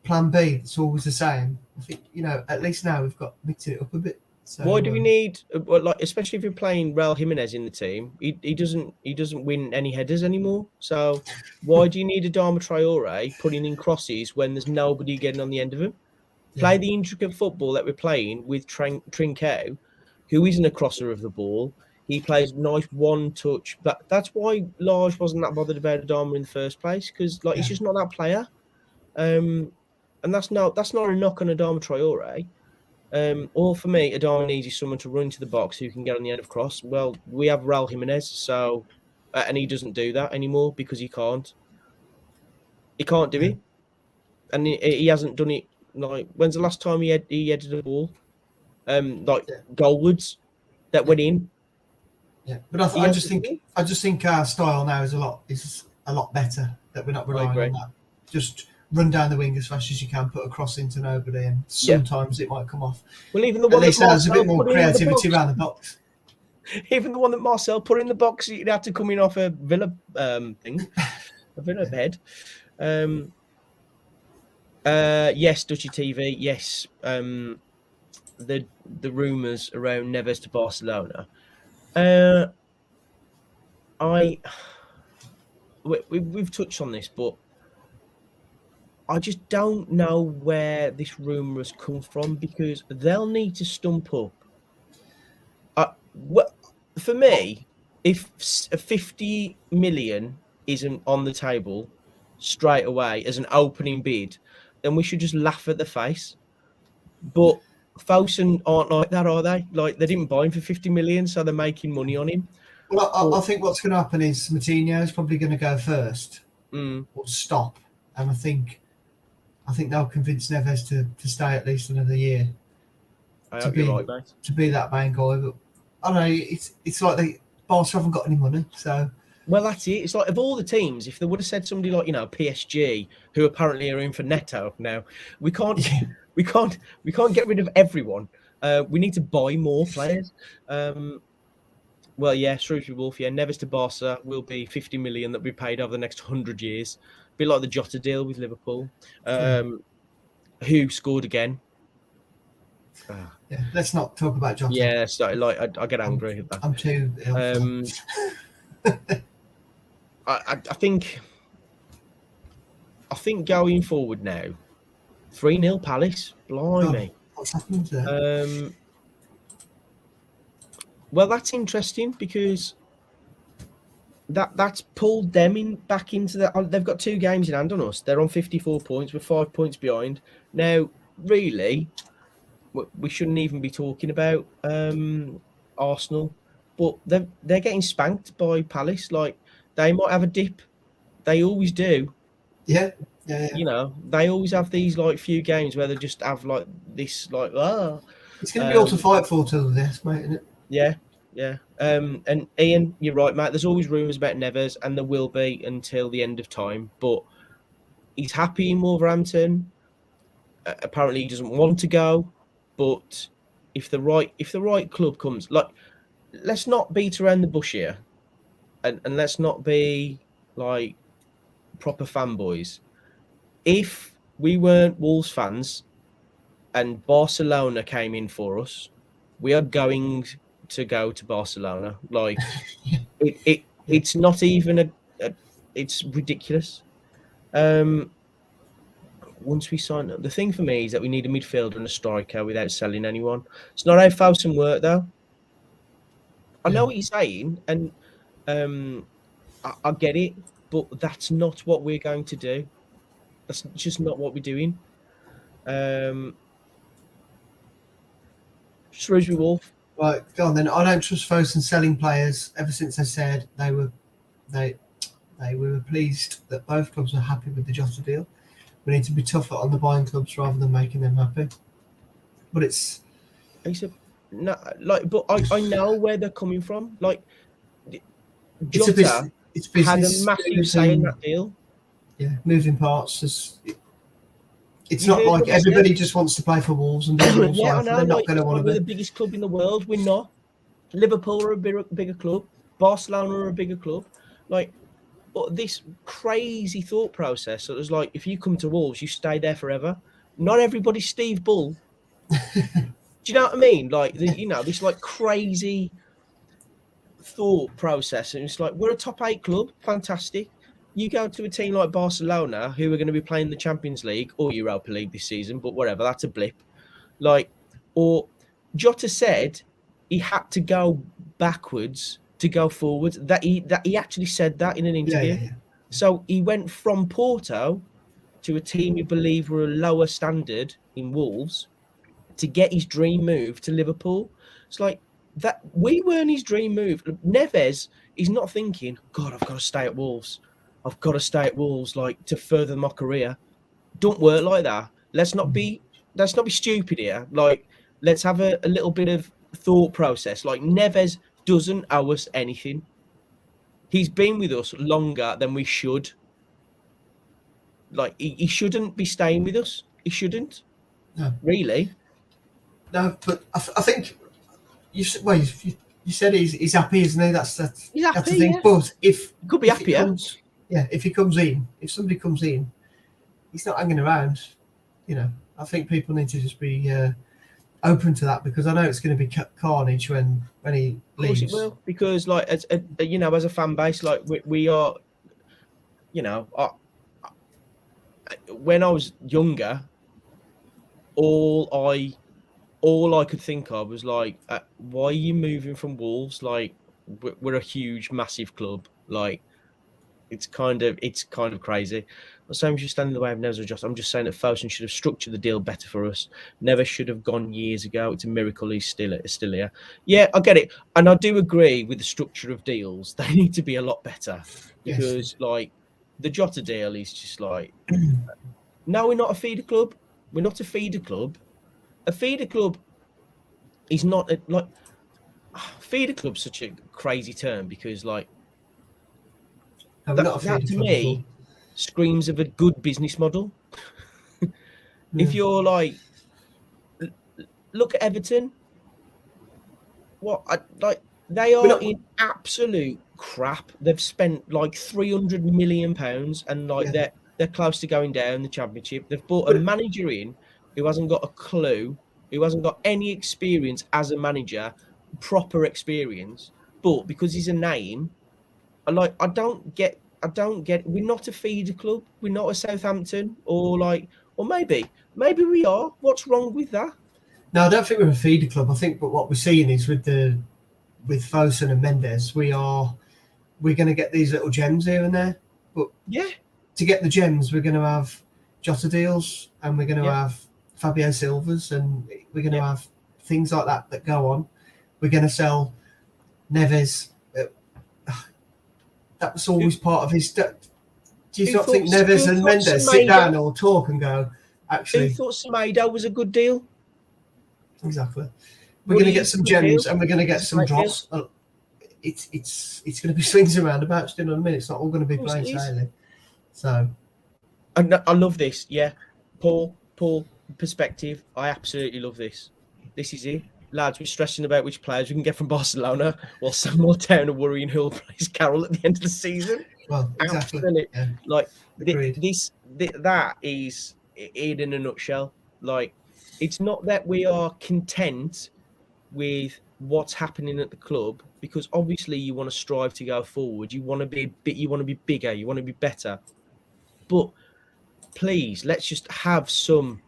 plan B, it's always the same. I think at least now we've got mixing it up a bit. So, why do we need especially if you're playing Raul Jimenez in the team? He doesn't win any headers anymore. So why do you need Adama Traore putting in crosses when there's nobody getting on the end of him? Yeah. Play the intricate football that we're playing with Trinko, who isn't a crosser of the ball. He plays nice one touch, but that's why Lage wasn't that bothered about Adama in the first place, because he's just not that player. And that's not a knock on Adama Traore. Or for me, Adama needs is someone to run into the box who can get on the end of cross. Well, we have Raul Jimenez, so and he doesn't do that anymore because he can't. He can't do it, and he hasn't done it. Like, when's the last time he headed a ball, goalwards that went in? Yeah, but I just think our style now is a lot better. That we're not relying on that. Just run down the wing as fast as you can, put a cross into nobody, and sometimes it might come off. Well, even the one that there's a bit more creativity around the box. Even the one that Marcel put in the box, you'd have to come in off a Villa thing, a Villa bed. Yes, Dutchy TV. Yes, the rumours around Neves to Barcelona. We've touched on this, but I just don't know where this rumour has come from, because they'll need to stump up. For me, if 50 million isn't on the table straight away as an opening bid, then we should just laugh at the face. But Fosun aren't like that, are they? Like, they didn't buy him for 50 million, so they're making money on him. Well, I think what's going to happen is Moutinho is probably going to go first or stop, and I think they'll convince Neves to stay at least another year. I hope you're right, mate. To be that main guy, but I don't know. It's like Barca haven't got any money, so. Well, that's it. It's like, of all the teams, if they would have said somebody like PSG, who apparently are in for Neto now, we can't get rid of everyone. We need to buy more players. Well, yeah, Shrewsbury Wolf, yeah, Neves to Barca will be 50 million that we paid over the next 100 years. A bit like the Jota deal with Liverpool, who scored again. Yeah, let's not talk about Jota. Yeah, so I get angry at that. I'm too ill. I think going forward now, 3-0 Palace. Blimey. What's happening to that? Well, that's interesting, because that's pulled them back into the. They've got 2 games in hand on us. They're on 54 points. We're 5 points behind. Now, really, we shouldn't even be talking about Arsenal, but they're getting spanked by Palace. Like, they might have a dip. They always do. Yeah. You know, they always have these like few games where they just have like this like It's going to be all to fight for till this, mate, isn't it? Yeah. And Ian, you're right, mate. There's always rumours about Neves, and there will be until the end of time. But he's happy in Wolverhampton. Apparently, he doesn't want to go. But if the right club comes, like, let's not beat around the bush here, and let's not be like proper fanboys. If we weren't Wolves fans and Barcelona came in for us, we are going to go to Barcelona. Like it's not even it's ridiculous. Once we sign up, the thing for me is that we need a midfielder and a striker without selling anyone. It's not how Fosun work though. I know what you're saying, and I get it, but that's not what we're going to do. That's just not what we're doing. Shrewsbury Wolf. Right, go on then. I don't trust Fosun selling players. Ever since they said they were pleased that both clubs were happy with the Jota deal. We need to be tougher on the buying clubs rather than making them happy. But it's no, like, but I know where they're coming from. Like, Jota it's business had a massive say in that deal. Yeah, moving parts. It's not like everybody just wants to play for Wolves and be Wolves. Yeah, I know. They're not going to want to be. We're the biggest club in the world. We're not. Liverpool are a bigger club. Barcelona are a bigger club. Like, but this crazy thought process. So it was like, if you come to Wolves, you stay there forever. Not everybody's Steve Bull. Do you know what I mean? Like, this like crazy thought process. And it's like, we're a top 8 club. Fantastic. You go to a team like Barcelona, who are going to be playing the Champions League or Europa League this season, but whatever, that's a blip. Like, or Jota said he had to go backwards to go forwards. That he actually said that in an interview. Yeah. So he went from Porto to a team you believe were a lower standard in Wolves to get his dream move to Liverpool. It's like that we weren't his dream move. Neves is not thinking, God, I've got to stay at Wolves. I've got to stay at Wolves, like, to further my career. Don't work like that. Let's not be stupid here. Like, let's have a little bit of thought process. Like, Neves doesn't owe us anything. He's been with us longer than we should. Like, he shouldn't be staying with us. He shouldn't. No. Really. No, but I think you said he's happy, isn't he? That's the thing. Yeah. But if could be happier. If he comes in, if somebody comes in, he's not hanging around. I think people need to just be open to that, because I know it's going to be carnage when he leaves. Of course it will, because like as a fan base, like we are, when I was younger, all I could think of was like, why are you moving from Wolves? Like, we're a huge, massive club. Like, it's kind of crazy. I'm not saying we should stand in the way of Neves or Jota. I'm just saying that Fosun should have structured the deal better for us. Never should have gone years ago. It's a miracle he's still here. Yeah, I get it. And I do agree with the structure of deals. They need to be a lot better, because like the Jota deal is just like, no, we're not a feeder club. We're not a feeder club. A feeder club is not feeder club's such a crazy term, because like, that to me screams of a good business model. If you're like, look at Everton, they are in absolute crap. They've spent like £300 million, and like they're close to going down the Championship. They've brought a manager in who hasn't got a clue, who hasn't got any experience as a manager, proper experience, but because he's a name. I don't get. We're not a feeder club. We're not a Southampton, or maybe we are. What's wrong with that? No, I don't think we're a feeder club. I think, but what we're seeing is with Fosun and Mendes, we're going to get these little gems here and there. But to get the gems, we're going to have Jota deals, and we're going to have Fabio Silvas, and we're going to have things like that go on. We're going to sell Neves. That was always part of his. Do you Who not think thought Neves who and thought Mendes sit Semedo down or talk and go, who actually, thought Semedo was a good deal? exactly, we're What going do to you get some think, deal? gems and we're going to get It's a some great deal. dross. It's going to be swings and roundabouts. Do you know what I mean? It's not all going to Of be course plain it is. sailing. So And I love this. Yeah, Paul, perspective. I absolutely love this. This is it, lads. We're stressing about which players we can get from Barcelona, while some more town are worrying who'll plays Carroll at the end of the season. well, exactly. Absolutely, Yeah, like agreed. that is it in a nutshell. Like, it's not that we are content with what's happening at the club, because obviously you want to strive to go forward. You want to be you want to be bigger. You want to be better. But please, let's just have some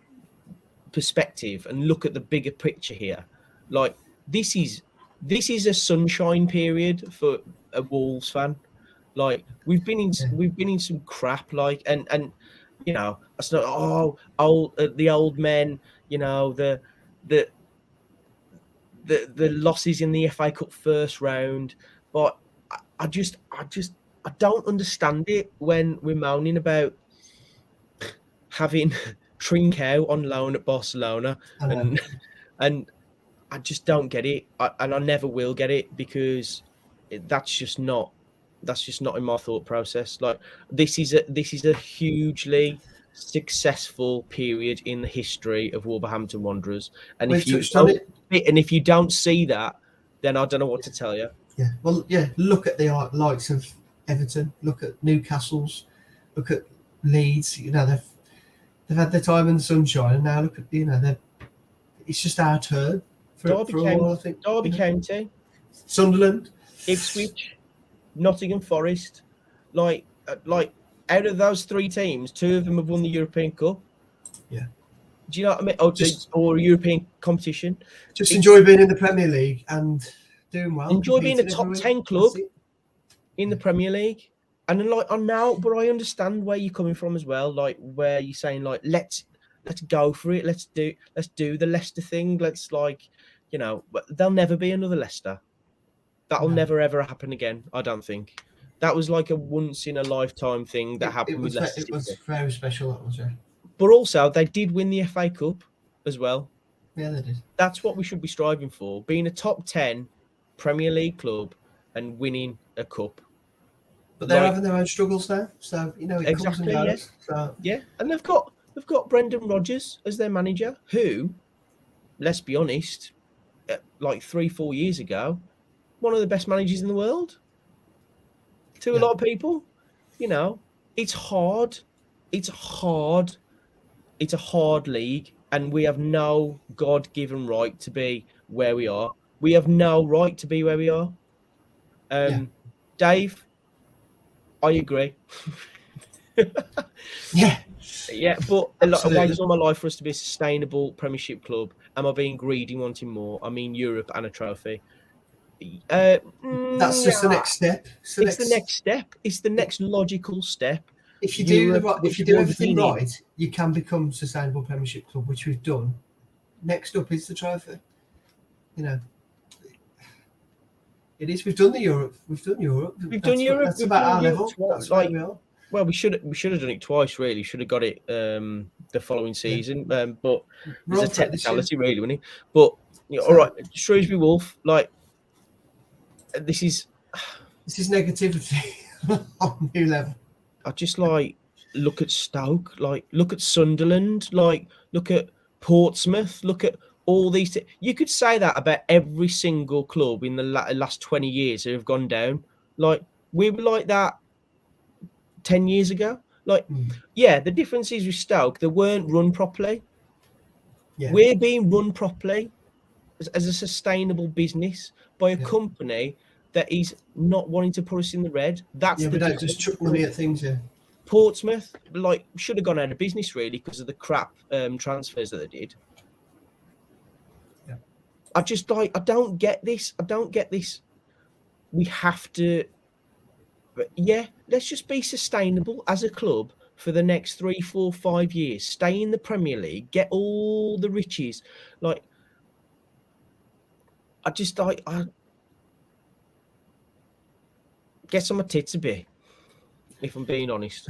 perspective and look at the bigger picture here. Like, this is a sunshine period for a Wolves fan. Like, Yeah. we've been in some crap, like, and it's not, old the old men, the the losses in the FA Cup first round. But I don't understand it when we're moaning about having Trincao on loan at Barcelona, I know. and and I just don't get it, and I never will get it, because that's just not in my thought process. Like, this is a hugely successful period in the history of Wolverhampton Wanderers, and We've touched on it. if you don't see that, then I don't know what to tell you. Yeah. Well, yeah. Look at the likes of Everton. Look at Newcastle's. Look at Leeds. They've had their time in the sunshine, and now look at it's just our turn for a while. I think Derby County, Sunderland. Ipswich, Nottingham Forest, like out of those three teams, two of them have won the European Cup. Yeah. Do you know what I mean? Or European competition. Just enjoy being in the Premier League and doing well. Enjoy being a competing every top week. 10 club in the Premier League. And then, like, but I understand where you're coming from as well. Like, where you're saying, like, let's go for it. Let's do the Leicester thing. Let's, like, there'll never be another Leicester. That'll never ever happen again, I don't think. That was like a once in a lifetime thing that happened with Leicester It was City. very special. That was, yeah. But also, they did win the FA Cup as well. Yeah, they did. That's what we should be striving for: being a top 10 Premier League club and winning a cup. But they're having their own struggles now, so it comes and goes. Yeah, and they've got Brendan Rodgers as their manager, who, let's be honest, like 3-4 years ago, one of the best managers in the world. To a lot of people, it's hard. It's hard. It's a hard league, and we have no God-given right to be where we are. We have no right to be where we are. Dave, I agree. Yeah, but I waited all my life for us to be a sustainable Premiership club. Am I being greedy, wanting more? I mean, Europe and a trophy. That's just the next step. It's the next step. It's the next logical step. If you Europe, do everything right, you can become sustainable Premiership club, which we've done. Next up is the trophy. It is. We've done Europe. We've done Europe. That's about our level. That's where we are. Well, we should have done it twice. Really, should have got it the following season. But there's a technicality, really, wasn't it? But all right, Shrewsbury Wolf. Like, this is negativity on a new level. I just look at Stoke, look at Sunderland, look at Portsmouth, look at all these. You could say that about every single club in the last 20 years who have gone down. Like, we were like that 10 years ago. Like, yeah, the difference is with Stoke, they weren't run properly. Yeah. We're being run properly as a sustainable business by a company that is not wanting to put us in the red. That's we don't just chuck money at things. Yeah. Portsmouth, should have gone out of business, really, because of the crap transfers that they did. Yeah. I don't get this. We have to, let's just be sustainable as a club for the next 3, 4, 5 years. Stay in the Premier League, get all the riches. I get on my tits a bit. if I'm being honest.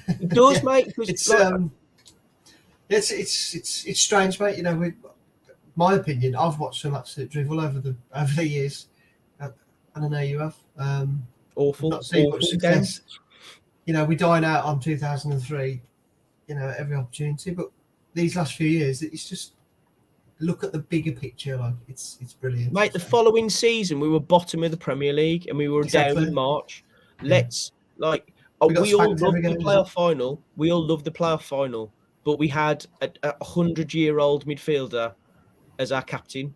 It does, Yeah, mate. Because it's like, it's strange, mate. You know, with my opinion, I've watched some absolute drivel over the years, and I know you have. We've awful, not seen much awful games. success. You know, we dine out on 2003. You know, every opportunity, but these last few years, it's just look at the bigger picture. Like it's brilliant. Mate, the So, following season we were bottom of the Premier League and we were down exactly. in March. Yeah, Let's like we got we all spanked every loved the game as well. playoff final. We all loved the playoff final, but we had a 100-year-old midfielder as our captain,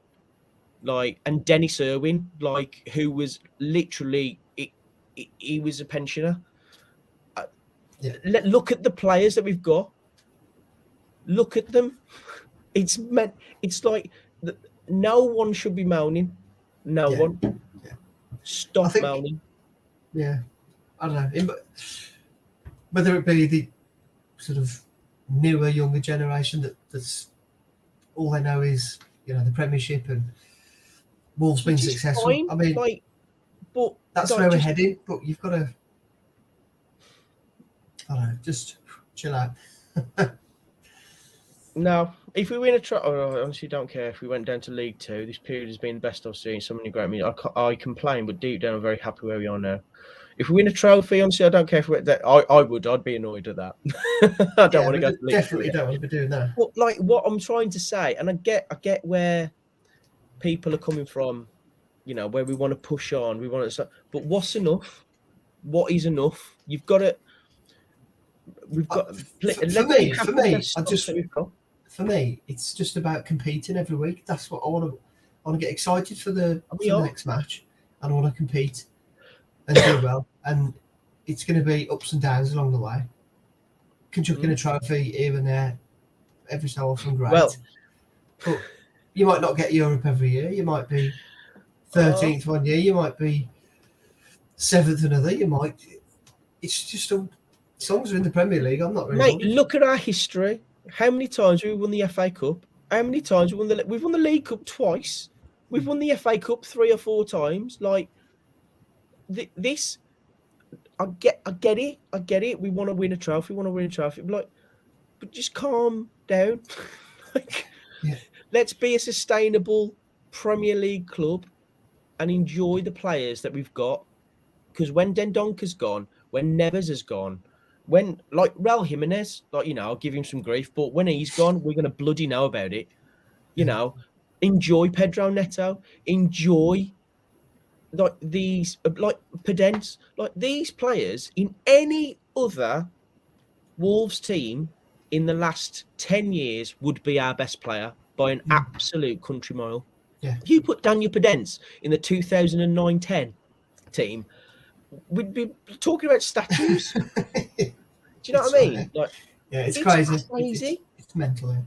like, and Dennis Irwin, like, who was literally he was a pensioner. Yeah, Look at the players that we've got. Look at them. It's meant. It's like no one should be moaning. No yeah, one. yeah. I Stop think, moaning. yeah, I don't know. Whether it be the sort of newer, younger generation that's all they know is, you know, the Premiership and Wolves being Which is successful. fine. I mean, Like, but that's like, where we're just heading. But you've got to, I don't know, just chill out. no. If we win a trophy, I honestly don't care if we went down to League Two. This period has been the best I've seen. So many great. I mean, I complain, but deep down, I'm very happy where we are now. If we win a trophy, honestly, I don't care if we that. I would. I'd be annoyed at that. I don't Yeah, want to we go to League Two definitely again. don't want to be doing that. But like, what I'm trying to say, and I get where people are coming from. You know, where we want to push on, we want to. But what's enough? What is enough? You've got to. We've got. For Let's be me, happy with the I stuff just that we've got. for me, it's just about competing every week. That's what I want to. I want to get excited for the We are. next match, and I want to compete and do well. And it's going to be ups and downs along the way. Can chuck in a trophy here and there every so often, great. Well, but you might not get Europe every year. You might be 13th one year. You might be 7th another. You might. It's just as long as we're in the Premier League, I'm not really mate, bothered. look at our history. How many times have we won the FA Cup? How many times we've won the League Cup twice? We've won the FA Cup 3 or 4 times. Like this, I get it. We want to win a trophy. But just calm down. Like, Yeah. let's be a sustainable Premier League club and enjoy the players that we've got. Because when Dendonka's gone, when Neves has gone, when like Raul Jimenez, like, you know, I'll give him some grief, but when he's gone, we're gonna bloody know about it. You know, enjoy Pedro Neto, enjoy like these like Pedence, like these players in any other Wolves team in the last 10 years would be our best player by an absolute country mile. Yeah. If you put Daniel Pedence in the 2009-10 team, we'd be talking about statues. Do you know what I mean? Like, yeah, it's it's crazy. crazy. It's mental. Yeah.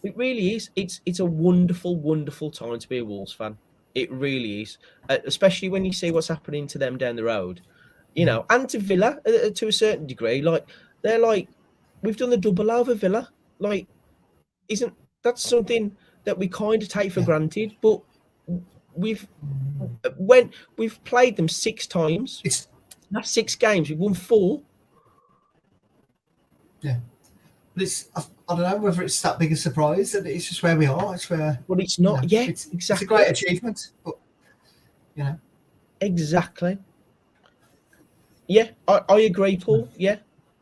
It really is. It's a wonderful, wonderful time to be a Wolves fan. It really is, especially when you see what's happening to them down the road. You know, and to Villa to a certain degree. Like, they're like, we've done the double over Villa. Like, isn't that's something that we kind of take for granted? But when we've played them 6 times, that's 6 games. We've won 4. Yeah, but I don't know whether it's that big a surprise that it's just where we are. It's where. But it's not. You know, Yeah, it's exactly. a great achievement, but you know. Exactly. Yeah, I agree, Paul. Yeah,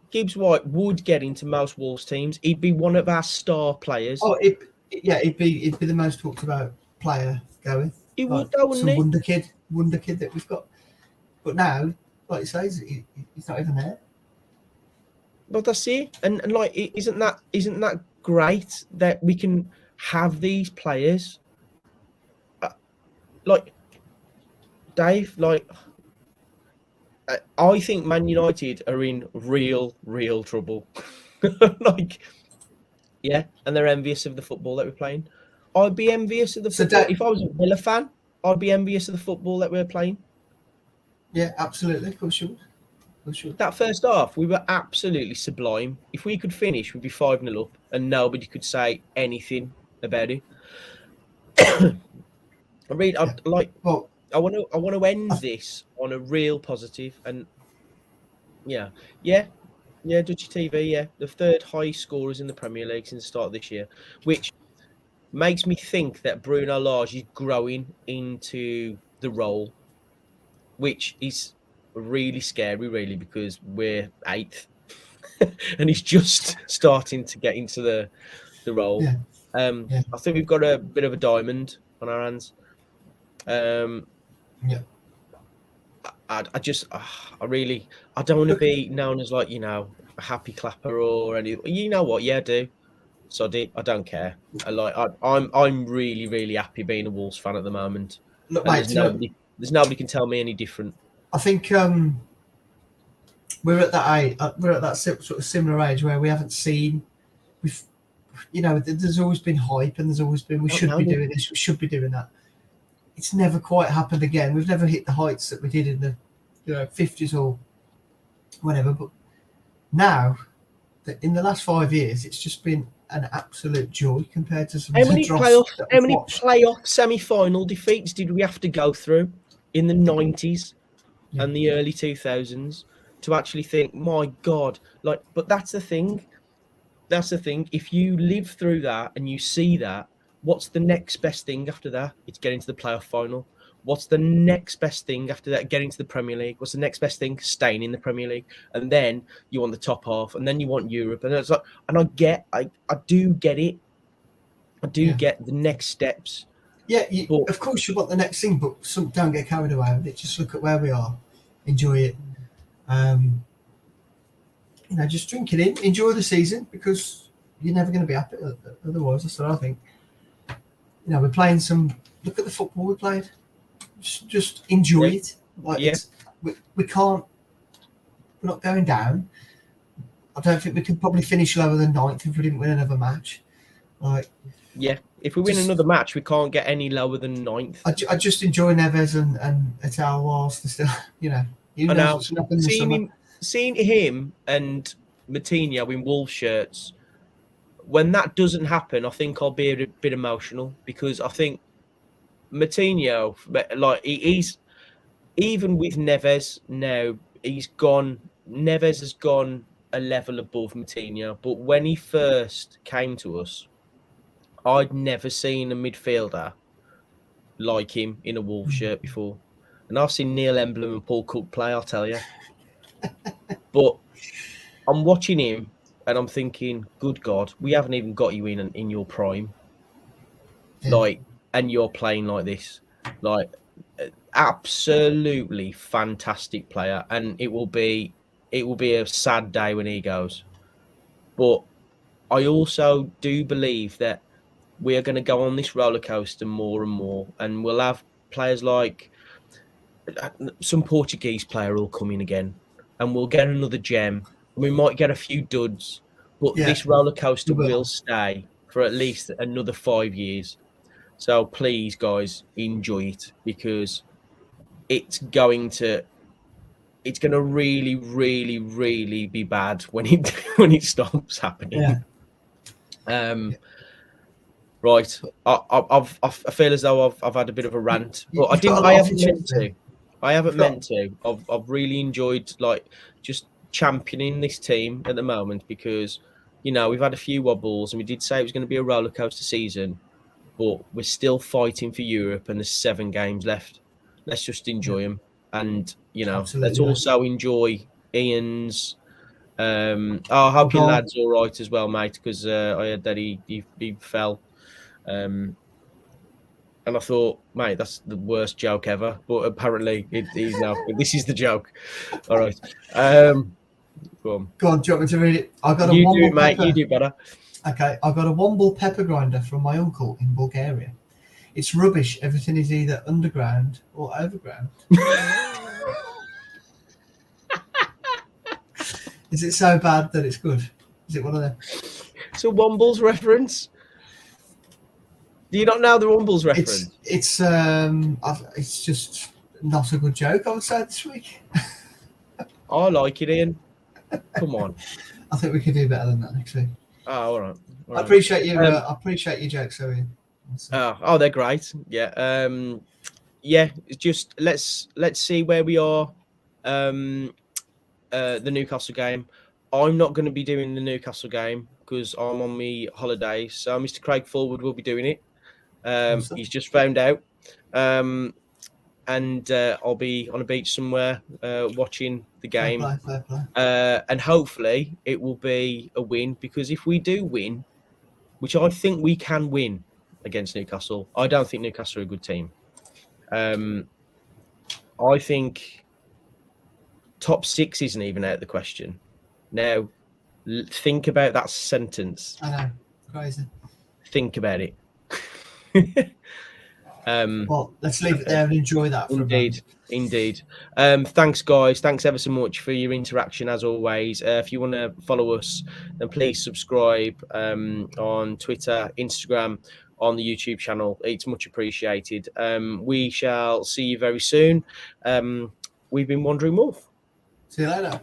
Gibbs White would get into most Wolves teams. He'd be one of our star players. Oh, it'd be the most talked about player going. He Like, would, though, wouldn't some he? wonder kid that we've got. But now, like you say, he's not even there. But that's it. And like, isn't that great that we can have these players? Like, Dave, like, I think Man United are in real trouble. Like, yeah, and they're envious of the football that we're playing. I'd be envious of the football. If I was a Villa fan, I'd be envious of the football that we're playing. Yeah, absolutely. For sure. That first half, we were absolutely sublime. If we could finish, we'd be 5-0 up, and nobody could say anything about it. I want to end this on a real positive, and Yeah, yeah, yeah. Dutch TV, yeah, the third highest scorers in the Premier League since the start of this year, which makes me think that Bruno Lage is growing into the role, which is really scary, really, because we're eighth, and he's just starting to get into the role. Yeah, yeah, I think we've got a bit of a diamond on our hands. Um, yeah, I just, I really, I don't want to be known as like a happy clapper or any. You know what? Yeah, I do. Soddy, I don't care. I'm really, really happy being a Wolves fan at the moment, look, and mate. To look, there's nobody can tell me any different. I think we're at that age, we're at that sort of similar age where we haven't seen. We've, there's always been hype, and there's always been we Not should now, be doing this, we should be doing that. It's never quite happened again. We've never hit the heights that we did in the 50s or whatever. But now, in the last 5 years, it's just been an absolute joy compared to some of the dross that How we've many watched. playoff semi-final defeats did we have to go through in the 90s Yeah, and the early 2000s to actually think, my God, like? But that's the thing. That's the thing. If you live through that and you see that, what's the next best thing after that? It's getting to the playoff final. What's the next best thing after that? Getting to the Premier League. What's the next best thing? Staying in the Premier League. And then you want the top half, and then you want Europe. And it's like, and I do get it. I do yeah, get the next steps. yeah. But Of course, you want the next thing, but don't get carried away with it. Just look at where we are, enjoy it. Um, just drink it in, enjoy the season, because you're never going to be happy otherwise. That's what I think. We're playing some. Look at the football we played. Just enjoy it. Like yeah, we can't. We're not going down. I don't think we could probably finish lower than ninth if we didn't win another match. Like, yeah. If we win another match, we can't get any lower than ninth. I just enjoy Neves and Etal whilst they're still, who knows what's going to happen this summer. Seeing him and Matinho in Wolves shirts, when that doesn't happen, I think I'll be a bit emotional, because I think Matinho, like, he's, even with Neves now, he's gone. Neves has gone a level above Matinho, but when he first came to us, I'd never seen a midfielder like him in a Wolves shirt before. And I've seen Neil Emblem and Paul Cook play, I'll tell you. But I'm watching him and I'm thinking, good God, we haven't even got you in your prime. Yeah. Like, and you're playing like this. Like, absolutely fantastic player. And it will be a sad day when he goes. But I also do believe that we are going to go on this roller coaster more and more, and we'll have players like some Portuguese player will come in again, and we'll get another gem. We might get a few duds, but Yeah, this roller coaster we will. will stay for at least another 5 years. So please, guys, enjoy it, because it's going to really, really, really be bad when it stops happening. Yeah. Right, I feel as though I've had a bit of a rant, but You've got a I lot off haven't your meant chest there. to. I haven't You've got meant to. I've really enjoyed, like, just championing this team at the moment, because we've had a few wobbles, and we did say it was going to be a roller coaster season, but we're still fighting for Europe, and there's 7 games left. Let's just enjoy them, and let's absolutely, mate. also enjoy Ian's. I hope your Goal. lad's all right as well, mate, because I heard that he fell. And I thought, mate, that's the worst joke ever. But apparently, he's now. This is the joke. All right. Go on. Go on, do you want me to read it? I got a You do it, Womble mate. You pepper. do better. Okay, I got a Womble pepper grinder from my uncle in Bulgaria. It's rubbish. Everything is either underground or overground. Is it so bad that it's good? Is it one of them? So Womble's reference. Do you not know the Womble's reference? It's just not a good joke, I would say, this week. I like it, Ian. Come on. I think we could do better than that next week. Oh, all right. I appreciate you. I appreciate your jokes, Ian. Oh, they're great. Yeah. Yeah. It's just let's see where we are. the Newcastle game. I'm not going to be doing the Newcastle game because I'm on my holidays. So Mr. Craig Forward will be doing it. Awesome. He's just found out. And I'll be on a beach somewhere watching the Fair game. play, fair play. And hopefully it will be a win, because if we do win, which I think we can win against Newcastle, I don't think Newcastle are a good team. I think top 6 isn't even out of the question. Now, think about that sentence. I know, crazy. Think about it. Well, let's leave it there and enjoy that. For Indeed. Thanks, guys. Thanks ever so much for your interaction, as always. If you want to follow us, then please subscribe on Twitter, Instagram, on the YouTube channel. It's much appreciated. We shall see you very soon. We've been Wandering Wolf. See you later.